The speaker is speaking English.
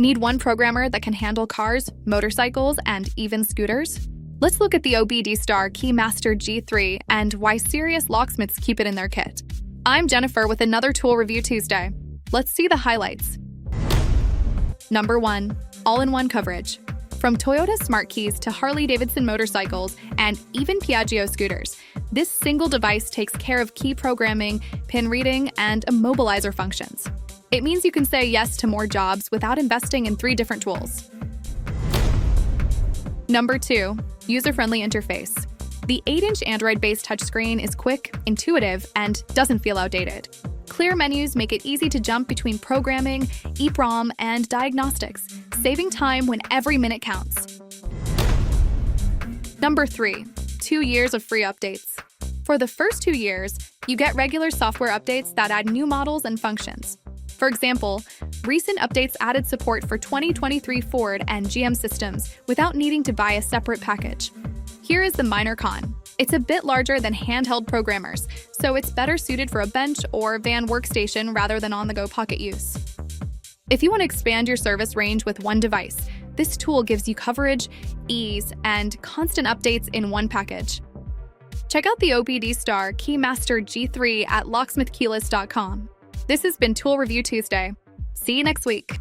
Need one programmer that can handle cars, motorcycles, and even scooters? Let's look at the OBDSTAR Key Master G3 and why serious locksmiths keep it in their kit. I'm Jennifer with another Tool Review Tuesday. Let's see the highlights. Number 1. All-in-one coverage. From Toyota smart keys to Harley-Davidson motorcycles and even Piaggio scooters, this single device takes care of key programming, pin reading, and Immobilizer functions. It means you can say yes to more jobs without investing in 3 different tools. Number 2. User-friendly interface. The 8-inch Android-based touchscreen is quick, intuitive, and doesn't feel outdated. Clear menus make it easy to jump between programming, EEPROM, and diagnostics, saving time when every minute counts. Number 3. 2 years of free updates. For the first 2 years, you get regular software updates that add new models and functions. For example, recent updates added support for 2023 Ford and GM systems without needing to buy a separate package. Here is the minor con. It's a bit larger than handheld programmers, so it's better suited for a bench or van workstation rather than on-the-go pocket use. If you want to expand your service range with one device, this tool gives you coverage, ease, and constant updates in one package. Check out the OBDSTAR Key Master G3 at locksmithkeyless.com. This has been Tool Review Tuesday. See you next week.